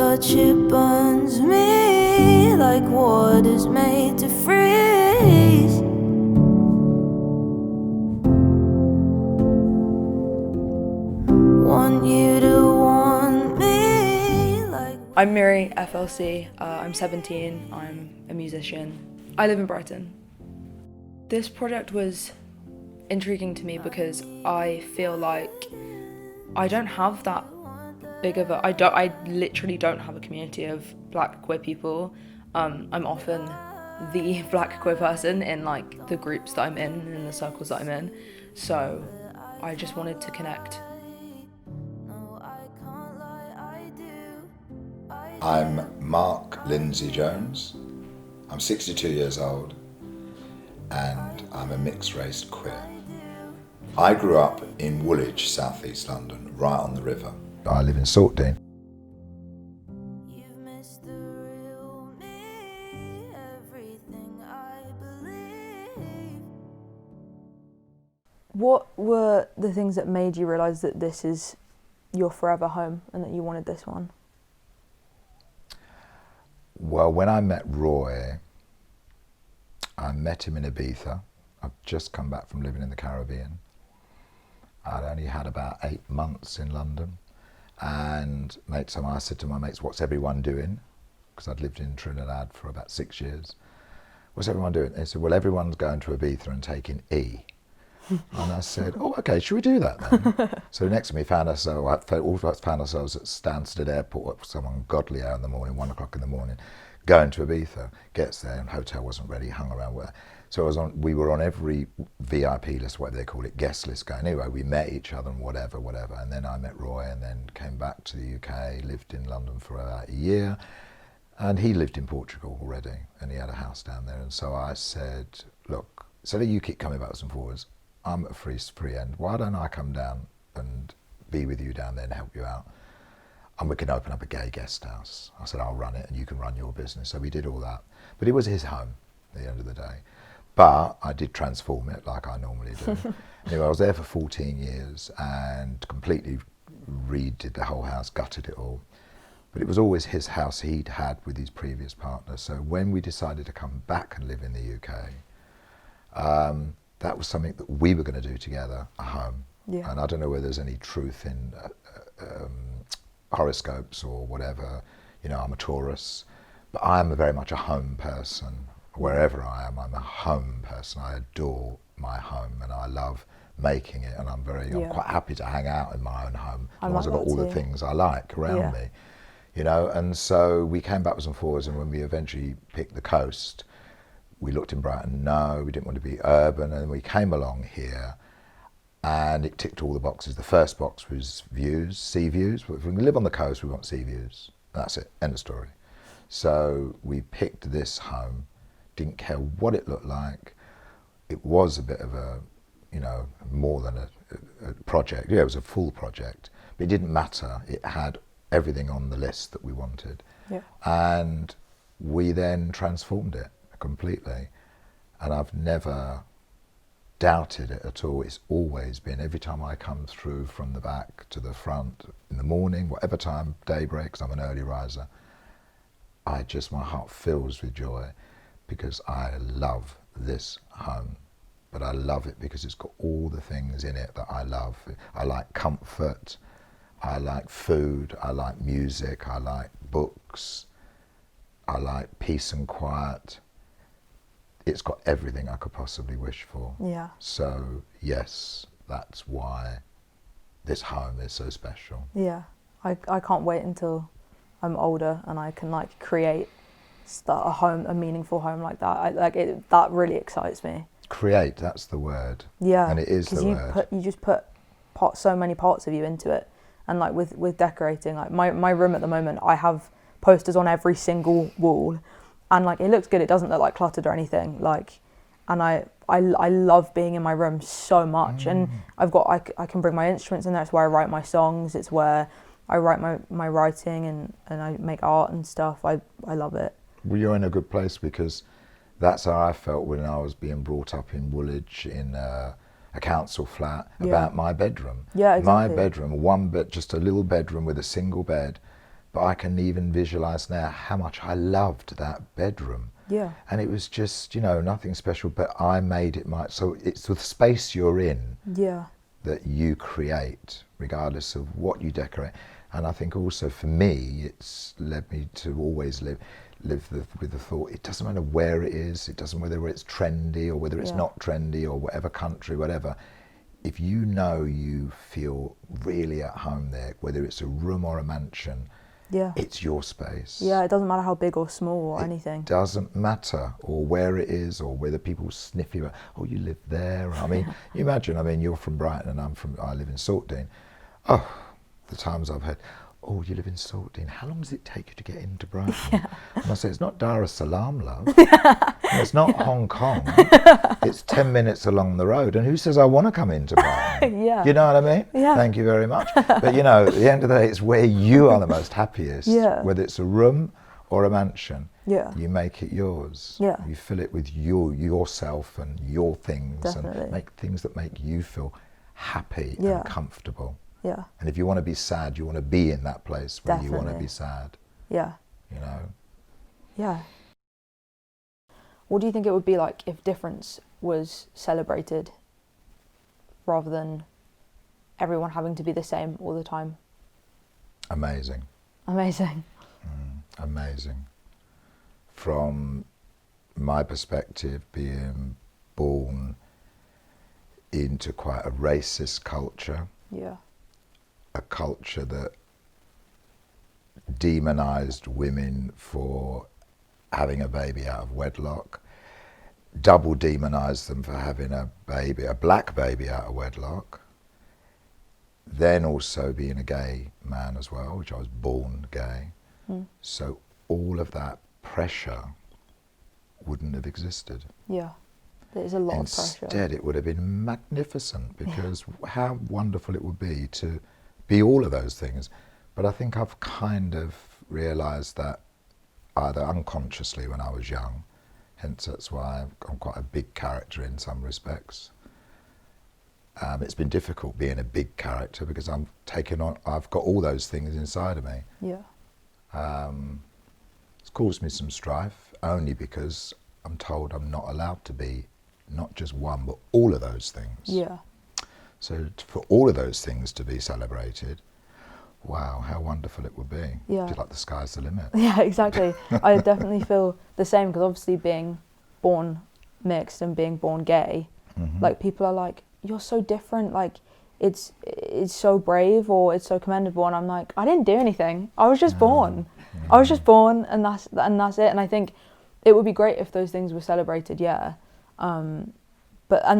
touch, it burns me like water's made to freeze. Want you to want me like... I'm Miri, FLC. I'm 17. I'm a musician. I live in Brighton. This project was intriguing to me because I feel like I don't have that big of a... I literally don't have a community of black queer people. I'm often the black queer person in like the groups that I'm in the circles that I'm in. So I just wanted to connect. I'm Mark Lindsay Jones. I'm 62 years old and I'm a mixed-race queer. I grew up in Woolwich, southeast London, right on the river. I live in Saltdean. What were the things that made you realise that this is your forever home and that you wanted this one? Well, when I met Roy, I met him in Ibiza. I've just come back from living in the Caribbean. I'd only had about 8 months in London. And I said to my mates, what's everyone doing? Because I'd lived in Trinidad for about 6 years. What's everyone doing? They said, well, everyone's going to Ibiza and taking E. And I said, oh, okay, should we do that then? So next to me, all of us found ourselves at Stansted Airport, some ungodly hour in the morning, 1 o'clock in the morning, going to Ibiza. Gets there, and hotel wasn't ready, hung around where. So we were on every VIP list, whatever they call it, guest list going. Anyway, we met each other and whatever. And then I met Roy and then came back to the UK, lived in London for about a year. And he lived in Portugal already, and he had a house down there. And so I said, look, so that you keep coming backwards and forwards, I'm at a free end. Why don't I come down and be with you down there and help you out? And we can open up a gay guest house. I said, I'll run it and you can run your business. So we did all that. But it was his home at the end of the day. But I did transform it like I normally do. Anyway, I was there for 14 years and completely redid the whole house, gutted it all. But it was always his house he'd had with his previous partner. So when we decided to come back and live in the UK, that was something that we were going to do together, a home. Yeah. And I don't know whether there's any truth in horoscopes or whatever. You know, I'm a Taurus, but I am very much a home person. Wherever I am, I'm a home person. I adore my home and I love making it, and I'm quite happy to hang out in my own home as long as I've got all the things I like around me. You know, and so we came backwards and forwards, and when we eventually picked the coast, we looked in Brighton, no, we didn't want to be urban, and we came along here and it ticked all the boxes. The first box was views, sea views. If we live on the coast, we want sea views. That's it, end of story. So we picked this home, didn't care what it looked like. It was a bit of a, you know, more than a project. Yeah, it was a full project, but it didn't matter. It had everything on the list that we wanted. Yeah. And we then transformed it completely, and I've never doubted it at all. It's always been, every time I come through from the back to the front in the morning, whatever time day breaks, I'm an early riser, my heart fills with joy because I love this home. But I love it because it's got all the things in it that I love. I like comfort, I like food, I like music, I like books, I like peace and quiet. It's got everything I could possibly wish for. Yeah. So yes, that's why this home is so special. Yeah, I can't wait until I'm older and I can like start a home, a meaningful home like that. That really excites me. Create, that's the word. Yeah. And it is the word. You just put so many parts of you into it. And like with decorating, like my room at the moment, I have posters on every single wall. And like it looks good, it doesn't look like cluttered or anything. Like, and I love being in my room so much. And I can bring my instruments in there. It's where I write my songs. It's where I write my writing and I make art and stuff. I love it. Well, you're in a good place because that's how I felt when I was being brought up in Woolwich in a council flat about my bedroom. Yeah, exactly. My bedroom, one bed, just a little bedroom with a single bed. but I can even visualize now how much I loved that bedroom. Yeah. And it was just, you know, nothing special, but I made it my, so it's the space you're in Yeah. that you create, regardless of what you decorate. And I think also for me, it's led me to always live with the thought, it doesn't matter where it is, it doesn't matter whether it's trendy or whether it's not trendy or whatever country, whatever. If you know you feel really at home there, whether it's a room or a mansion, it's your space. Yeah, it doesn't matter how big or small or anything. It doesn't matter, or where it is, or whether people sniff you, oh, you live there. I mean, you imagine, I mean, you're from Brighton and I live in Saltdean. Oh, the times I've had, oh, you live in Saltdean, how long does it take you to get into Brighton? And I say, it's not Dar es Salaam, love. It's not Hong Kong. It's 10 minutes along the road. And who says I want to come into Brighton? You know what I mean? Thank you very much. But you know, at the end of the day, it's where you are the most happiest. Whether it's a room or a mansion, you make it yours. You fill it with yourself and your things, and make things that make you feel happy and comfortable. And if you want to be sad, you want to be in that place where you want to be sad. You know? What do you think it would be like if difference was celebrated rather than everyone having to be the same all the time? Amazing. Amazing. Amazing. From my perspective, being born into quite a racist culture, a culture that demonized women for having a baby out of wedlock, double demonized them for having a baby, a black baby out of wedlock, then also being a gay man as well, which I was born gay. So all of that pressure wouldn't have existed. There's a lot of pressure. Instead, it would have been magnificent, because how wonderful it would be to be all of those things. But I think I've kind of realised that either unconsciously when I was young, hence that's why I'm quite a big character in some respects. It's been difficult being a big character because I've got all those things inside of me. It's caused me some strife, only because I'm told I'm not allowed to be not just one, but all of those things. So for all of those things to be celebrated, wow, how wonderful it would be. Just like the sky's the limit. Exactly. I definitely feel the same, because obviously being born mixed and being born gay, like people are like, you're so different, like it's so brave, or it's so commendable, and I'm like, I didn't do anything. I was just born. I was just born, and that's it. And I think it would be great if those things were celebrated, but and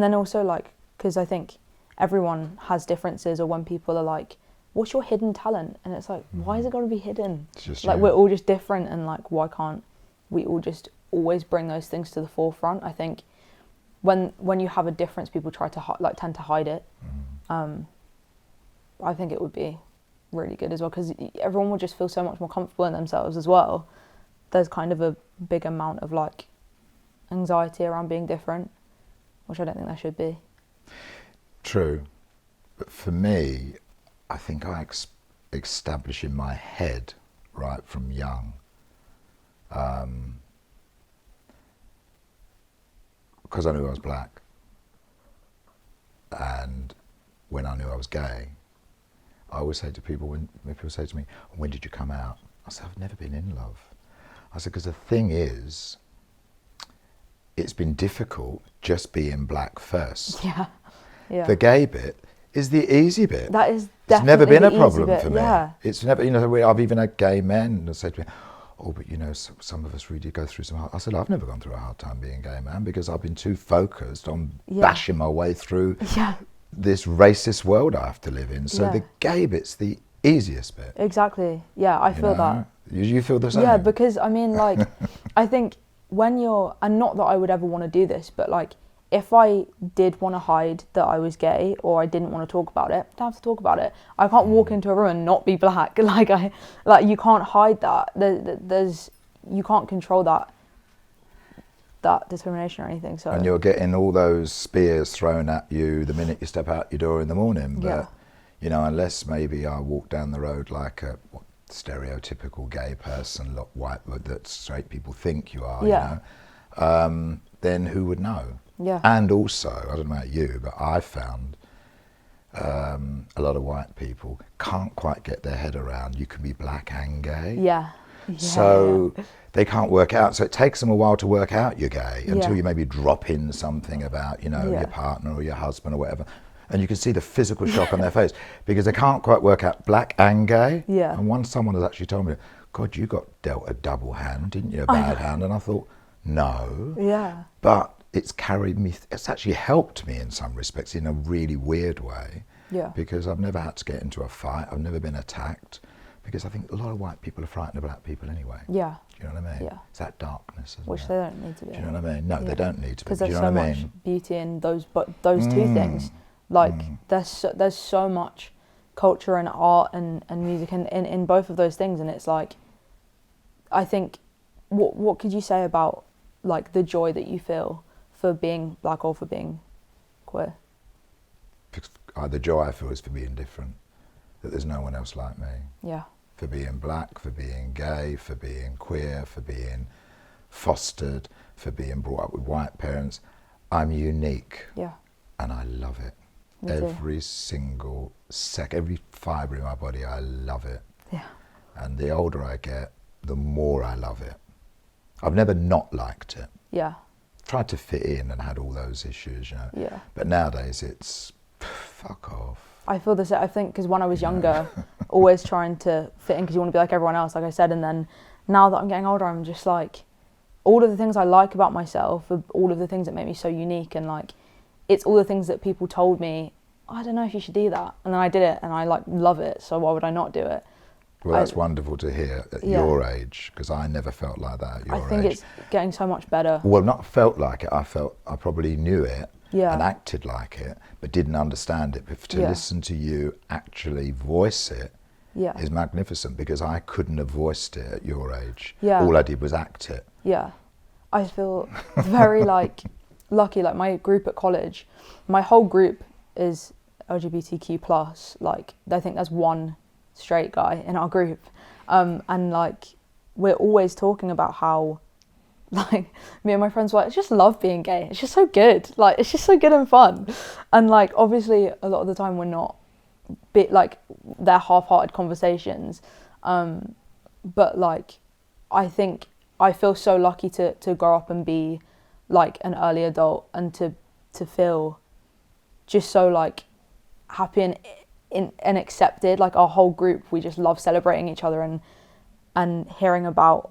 then also, like, because I think everyone has differences, or when people are like, what's your hidden talent? And it's like, why is it got to be hidden? Like, we're all just different, and like, why can't we all just always bring those things to the forefront? I think when you have a difference, people tend to hide it. I think it would be really good as well, because everyone would just feel so much more comfortable in themselves as well. There's kind of a big amount of like anxiety around being different, which I don't think there should be. True, but for me, I think I establish in my head right from young, because I knew I was black, and when I knew I was gay, I always say to people, when people say to me, when did you come out? I said, I've never been in love. I said, because the thing is, it's been difficult just being black first. The gay bit is the easy bit. That is definitely it's never been the a problem easy for bit, me. It's never, you know, I've even had gay men that say to me, oh, but you know, some of us really go through some hard. I said, I've never gone through a hard time being a gay man, because I've been too focused on bashing my way through this racist world I have to live in. So the gay bit's the easiest bit. Exactly. I feel that. You feel the same? Yeah, because I mean, like, I think when you're, and not that I would ever want to do this, but like, if I did want to hide that I was gay, or I didn't want to talk about it, I don't have to talk about it. I can't walk into a room and not be black. Like you can't hide that. You can't control that determination or anything. So. And you're getting all those spears thrown at you the minute you step out your door in the morning. But you know, unless maybe I walk down the road like a stereotypical gay person, white, that straight people think you are, Yeah. you know, then who would know? Yeah. And also, I don't know about you, but I found a lot of white people can't quite get their head around you can be black and gay. Yeah. So they can't work out. So it takes them a while to work out you're gay until Yeah. you maybe drop in something about, you know, Yeah. your partner or your husband or whatever. And you can see the physical shock on their face because they can't quite work out black and gay. Yeah. And once someone has actually told me, God, you got dealt a double hand, didn't you? A bad hand. And I thought, no. Yeah. But it's carried me, it's actually helped me in some respects in a really weird way. Yeah. Because I've never had to get into a fight. I've never been attacked. Because I think a lot of white people are frightened of black people anyway. Yeah. Do you know what I mean? Yeah. It's that darkness, isn't Which it? they don't need to be. Do you know what I mean? No, they don't need to be. Because Do you there's know so what I much mean? beauty in those two things. Like there's so much culture and art and music in both of those things, and it's like, I think, what could you say about like the joy that you feel for being black or for being queer? The joy I feel is for being different. That there's no one else like me. Yeah. For being black, for being gay, for being queer, for being fostered, for being brought up with white parents. I'm unique. Yeah. And I love it. Me too. Every single every fibre in my body, I love it. Yeah. And the older I get, the more I love it. I've never not liked it. Yeah. Tried to fit in and had all those issues, you know. Yeah. But nowadays it's fuck off. I feel the same. I think because when I was younger, always trying to fit in because you want to be like everyone else, like I said. And then now that I'm getting older, I'm just like, all of the things I like about myself are all of the things that make me so unique. And like, it's all the things that people told me, I don't know if you should do that. And then I did it and I like love it. So why would I not do it? Well, that's wonderful to hear at your age, because I never felt like that at your age. I think it's getting so much better. Well, not felt like it. I probably knew it and Yeah. acted like it, but didn't understand it. But to listen to you actually voice it is magnificent, because I couldn't have voiced it at your age. Yeah. All I did was act it. Yeah. I feel very like lucky. Like my group at college, my whole group is LGBTQ+. Like I think there's one straight guy in our group. And like we're always talking about how like me and my friends were like, I just love being gay. It's just so good. Like it's just so good and fun. And like obviously a lot of the time we're not like they're half-hearted conversations. But like I think I feel so lucky to grow up and be like an early adult and to feel just so like happy and accepted. Like our whole group, we just love celebrating each other and hearing about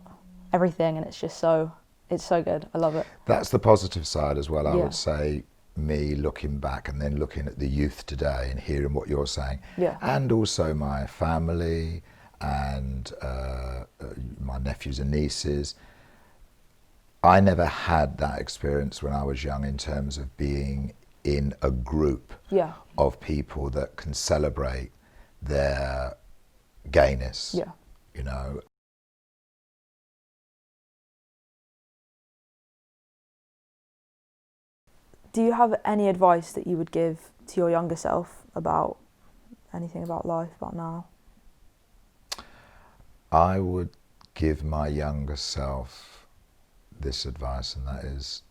everything, and it's so good. I love it. That's the positive side as well, I would say. Me looking back and then looking at the youth today and hearing what you're saying, and also my family and my nephews and nieces. I never had that experience when I was young in terms of being in a group of people that can celebrate their gayness. You know. Do you have any advice that you would give to your younger self about anything about life, about now? I would give my younger self this advice, and that is,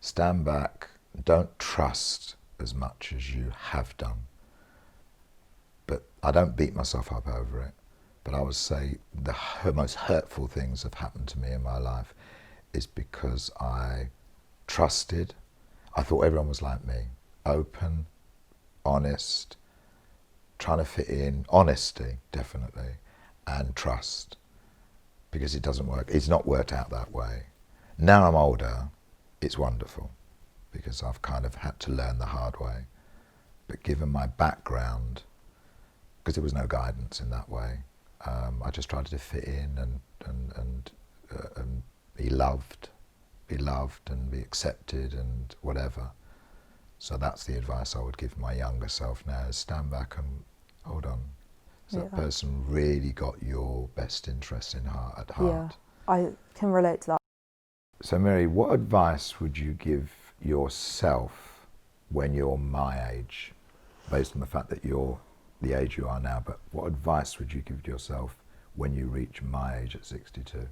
stand back, don't trust as much as you have done. But I don't beat myself up over it, but I would say the most hurtful things have happened to me in my life is because I trusted. I thought everyone was like me, open, honest, trying to fit in, honesty definitely, and trust, because it doesn't work. It's not worked out that way. Now I'm older, it's wonderful, because I've kind of had to learn the hard way. But given my background, because there was no guidance in that way, I just tried to fit in and be loved and be accepted and whatever. So that's the advice I would give my younger self now, is stand back and hold on. Has that person really got your best interests at heart? Yeah, I can relate to that. So Mary, what advice would you give yourself when you're my age, based on the fact that you're the age you are now, but what advice would you give to yourself when you reach my age at 62?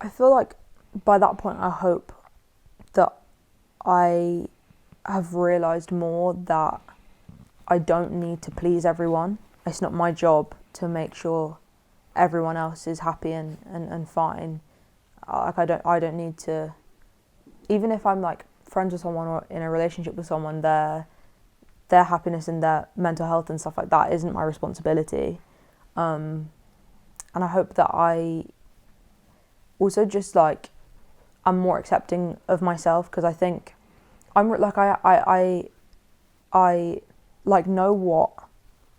I feel like by that point, I hope that I have realised more that I don't need to please everyone. It's not my job to make sure everyone else is happy and fine. Like I don't need to, even if I'm like friends with someone or in a relationship with someone, their happiness and their mental health and stuff like that isn't my responsibility. And I hope that I also just like I'm more accepting of myself, because I think I'm like I like know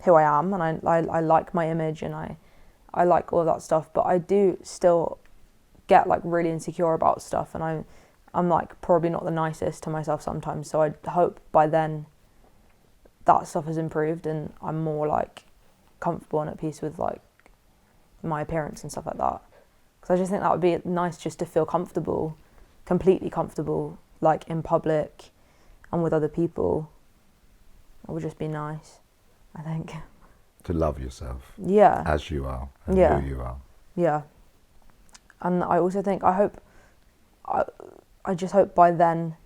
who I am, and I like my image, and I like all of that stuff, but I do still get like really insecure about stuff, and I'm like probably not the nicest to myself sometimes. So I hope by then that stuff has improved and I'm more like comfortable and at peace with like my appearance and stuff like that. Because I just think that would be nice, just to feel comfortable, completely comfortable, like in public and with other people. It would just be nice, I think. To love yourself. Yeah. As you are, and Yeah. who you are. Yeah. And I also think, I just hope by then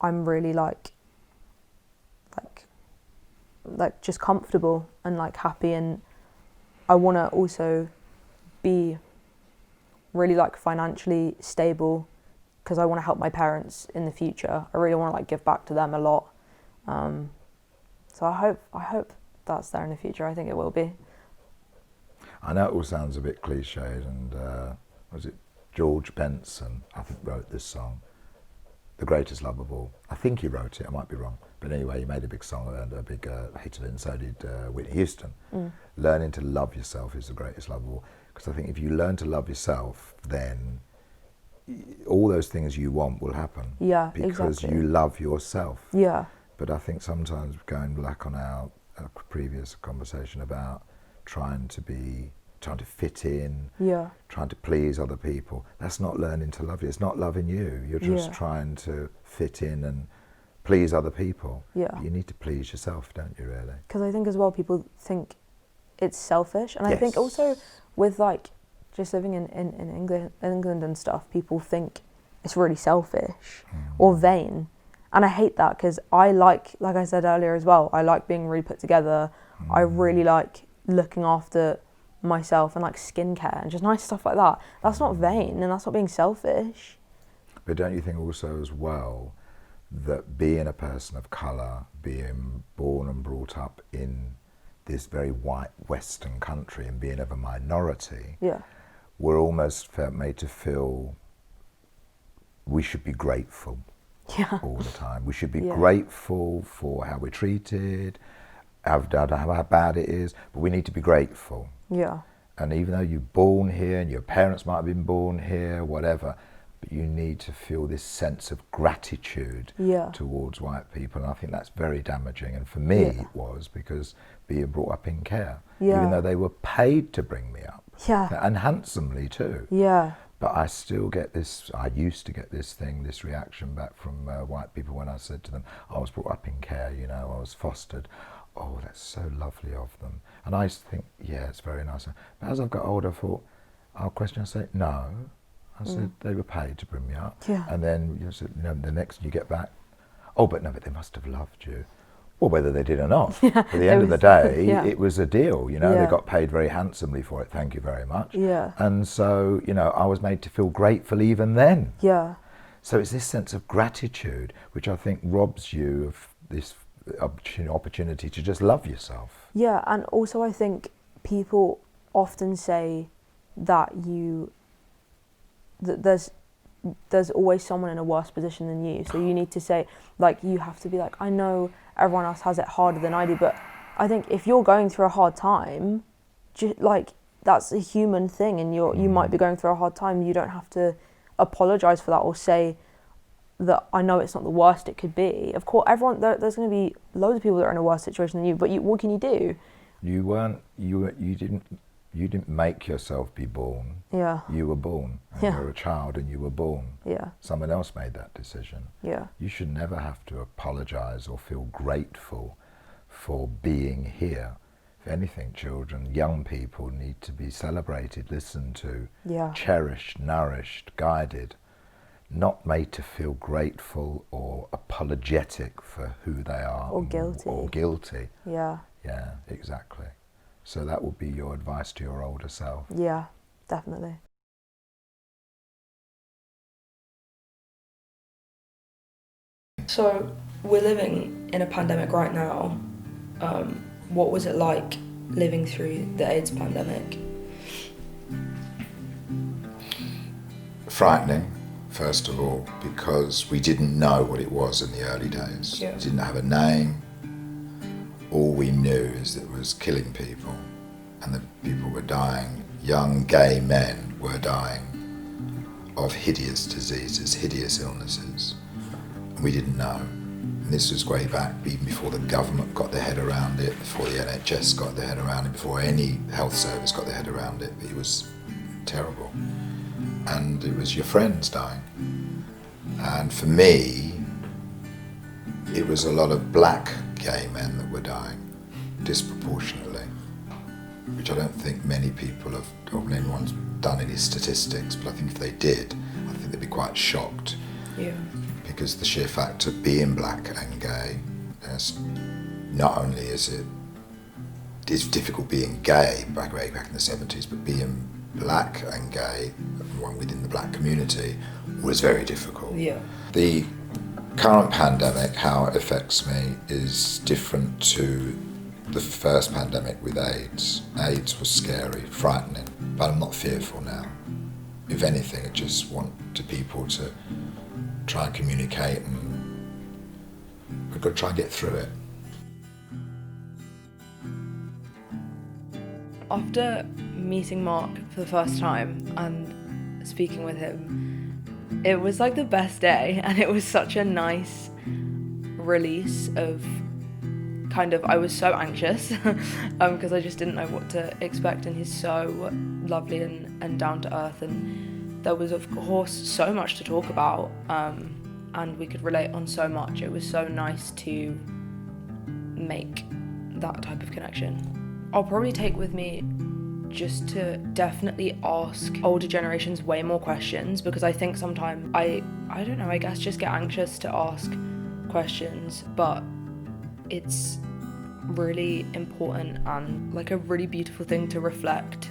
I'm really like just comfortable and like happy, and I want to also be really like financially stable, because I want to help my parents in the future. I really want to like give back to them a lot. So I hope that's there in the future. I think it will be. I know it all sounds a bit cliched, and was it George Benson, I think, wrote this song, The Greatest Love of All. I think he wrote it, I might be wrong. But anyway, he made a big song and a big hit of it, and so did Whitney Houston. Learning to love yourself is the greatest love of all. Because I think if you learn to love yourself, then all those things you want will happen. Yeah, because exactly. you love yourself. Yeah. But I think sometimes, going back on our previous conversation about trying to fit in, Yeah. trying to please other people, that's not learning to love you. It's not loving you. You're just trying to fit in and please other people. Yeah. But you need to please yourself, don't you, really? Because I think as well, people think it's selfish. And I think Yes. also with like just living in England and stuff, people think it's really selfish or vain. And I hate that, because I like I said earlier as well, I like being really put together. I really like looking after myself and like skincare and just nice stuff like that. That's not vain, and that's not being selfish. But don't you think also as well that being a person of colour, being born and brought up in this very white Western country and being of a minority, we're almost made to feel we should be grateful all the time. We should be grateful for how we're treated, how bad it is, but we need to be grateful. Yeah. And even though you're born here and your parents might have been born here, whatever, but you need to feel this sense of gratitude towards white people. And I think that's very damaging. And for me, it was, because being brought up in care, even though they were paid to bring me up, and handsomely too. Yeah. But I still get this, I used to get this reaction back from white people when I said to them, I was brought up in care, you know, I was fostered. Oh, that's so lovely of them. And I used to think, yeah, it's very nice. But as I've got older, I thought, I'll question, I say, no. I said, they were paid to bring me up. Yeah. And then the next you get back, oh, but they must have loved you. Well, whether they did or not. At the end of the day, it was a deal, you know. They got paid very handsomely for it, thank you very much. Yeah. And so, you know, I was made to feel grateful even then. Yeah. So it's this sense of gratitude, which I think robs you of this opportunity to just love yourself. Yeah, and also I think people often say that there's always someone in a worse position than you. So you need to say, like, you have to be like, I know everyone else has it harder than I do, but I think if you're going through a hard time, like, that's a human thing, and you might be going through a hard time. You don't have to apologise for that or say that I know it's not the worst it could be. Of course, there's going to be loads of people that are in a worse situation than you, but what can you do? You didn't make yourself be born. Yeah. You were born. And you're a child and you were born. Yeah. Someone else made that decision. Yeah. You should never have to apologise or feel grateful for being here. If anything, children, young people need to be celebrated, listened to, cherished, nourished, guided, not made to feel grateful or apologetic for who they are. Or guilty. Or guilty. Yeah. Yeah, exactly. So that would be your advice to your older self. Yeah, definitely. So we're living in a pandemic right now. What was it like living through the AIDS pandemic? Frightening, first of all, because we didn't know what it was in the early days. Yeah. We didn't have a name. All we knew is that it was killing people, and that people were dying. Young gay men were dying of hideous diseases, hideous illnesses. And we didn't know. And this was way back, even before the government got their head around it, before the NHS got their head around it, before any health service got their head around it. It was terrible. And it was your friends dying. And for me, it was a lot of black gay men that were dying, disproportionately, which I don't think many people have, or anyone's done any statistics, but I think if they did, I think they'd be quite shocked. Yeah. Because the sheer fact of being black and gay, not only is it's difficult being gay back in the 70s, but being black and gay, one within the black community, was very difficult. Yeah. The current pandemic, how it affects me, is different to the first pandemic with AIDS. AIDS was scary, frightening, but I'm not fearful now. If anything, I just want people to try and communicate, and we've got to try and get through it. After meeting Mark for the first time and speaking with him, it was like the best day, and it was such a nice release of I was so anxious because I just didn't know what to expect, and he's so lovely and down to earth, and there was of course so much to talk about, and we could relate on so much. It was so nice to make that type of connection. I'll probably take with me just to definitely ask older generations way more questions, because I think sometimes I don't know, I guess just get anxious to ask questions, but it's really important and like a really beautiful thing to reflect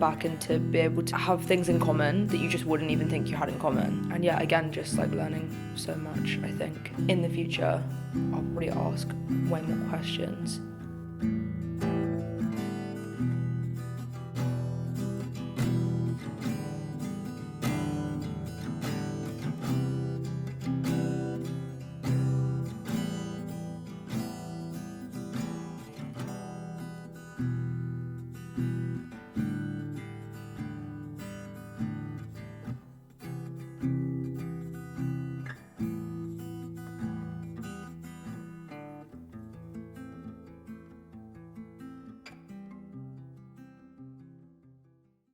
back and to be able to have things in common that you just wouldn't even think you had in common. And yeah, again, just like learning so much. I think in the future I'll probably ask way more questions.